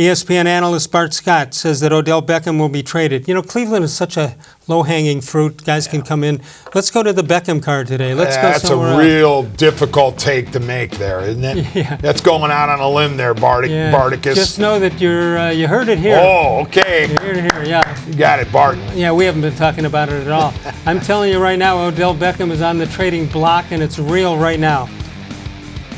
ESPN analyst Bart Scott says that Odell Beckham will be traded. You know, Cleveland is such a low-hanging fruit. Guys can come in. Let's go to the Beckham card today. Let's go somewhere else. That's a real difficult take to make there, isn't it? Yeah. That's going out on a limb there, Barticus. Just know that you heard it here. Oh, okay. You heard it here, yeah. You got it, Bart. Yeah, we haven't been talking about it at all. I'm telling you right now, Odell Beckham is on the trading block, and it's real right now.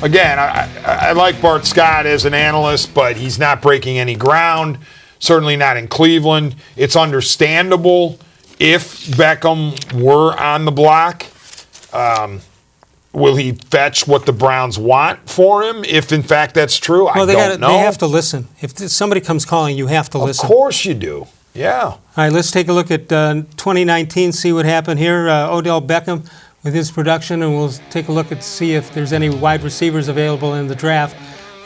Again, I like Bart Scott as an analyst, but he's not breaking any ground, certainly not in Cleveland. It's understandable if Beckham were on the block. Will he fetch what the Browns want for him, if in fact that's true? I don't know. They have to listen. If somebody comes calling, you have to listen. Of course you do, yeah. All right, let's take a look at 2019, see what happened here. Odell Beckham with his production, and we'll take a look and see if there's any wide receivers available in the draft.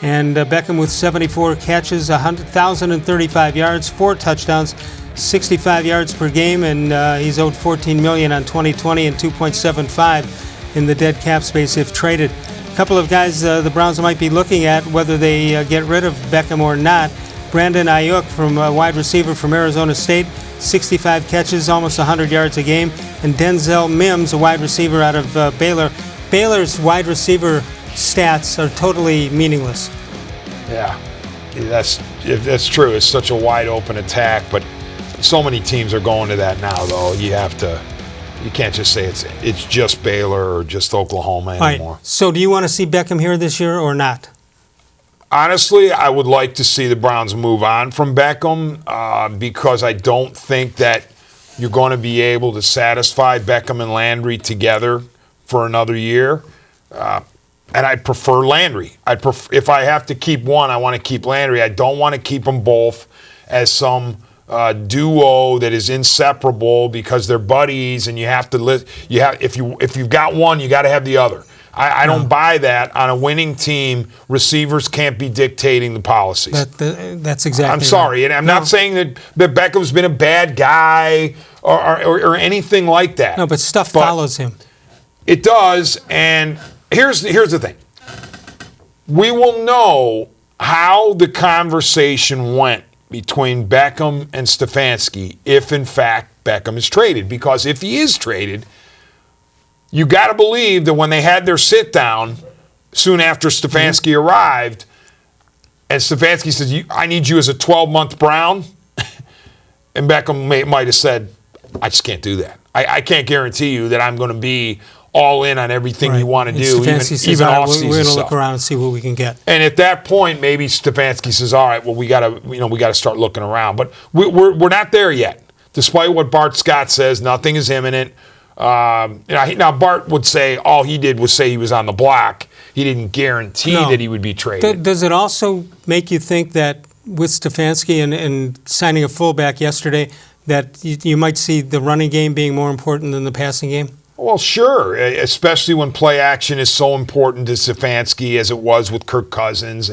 And Beckham with 74 catches, 1,035 yards, 4 touchdowns, 65 yards per game, and he's owed $14 million on 2020 and $2.75 in the dead cap space if traded. A couple of guys the Browns might be looking at whether they get rid of Beckham or not. Brandon Ayuk, from wide receiver from Arizona State, 65 catches, almost 100 yards a game. And Denzel Mims, a wide receiver out of Baylor. Baylor's wide receiver stats are totally meaningless. Yeah, that's true. It's such a wide open attack, but so many teams are going to that now, though. You can't just say it's just Baylor or just Oklahoma anymore. Right. So do you want to see Beckham here this year or not? Honestly, I would like to see the Browns move on from Beckham because I don't think that you're going to be able to satisfy Beckham and Landry together for another year. And I'd prefer Landry. If I have to keep one, I want to keep Landry. I don't want to keep them both as some duo that is inseparable because they're buddies, and you have to if you've got one, you got to have the other. I don't buy that. On a winning team, receivers can't be dictating the policies. That's exactly I'm sorry, and I'm not saying that Beckham's been a bad guy or anything like that. No, but stuff follows him. It does, and here's the thing. We will know how the conversation went between Beckham and Stefanski if, in fact, Beckham is traded. Because if he is traded, you got to believe that when they had their sit-down soon after Stefanski arrived, and Stefanski says, I need you as a 12-month Brown, and Beckham might have said, I just can't do that. I can't guarantee you that I'm going to be all in on everything you want to do, even off-season we're going to stuff. look around and see what we can get. And at that point, maybe Stefanski says, all right, well, we got to start looking around. But we're not there yet. Despite what Bart Scott says, nothing is imminent. Now, Bart would say all he did was say he was on the block. He didn't guarantee that he would be traded. Does it also make you think that with Stefanski and signing a fullback yesterday, that you might see the running game being more important than the passing game? Well, sure, especially when play action is so important to Stefanski as it was with Kirk Cousins.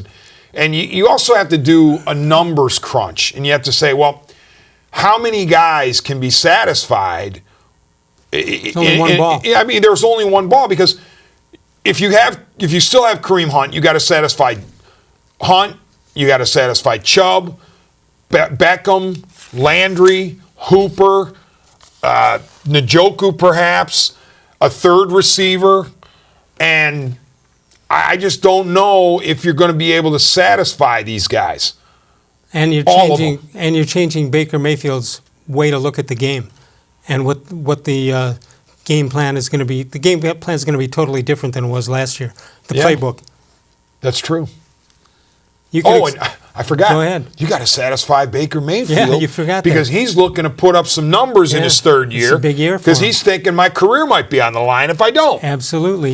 And you also have to do a numbers crunch, and you have to say, well, how many guys can be satisfied? Only one ball. I mean, there's only one ball, because if you still have Kareem Hunt, you got to satisfy Hunt, you got to satisfy Chubb, Beckham, Landry, Hooper, Njoku perhaps, a third receiver, and I just don't know if you're going to be able to satisfy these guys. And you're changing Baker Mayfield's way to look at the game. And what the game plan is going to be. The game plan is going to be totally different than it was last year. The playbook. That's true. And I forgot. Go ahead. You got to satisfy Baker Mayfield. Yeah, you forgot because he's looking to put up some numbers in his third year. It's a big year for him. Because he's thinking my career might be on the line if I don't. Absolutely.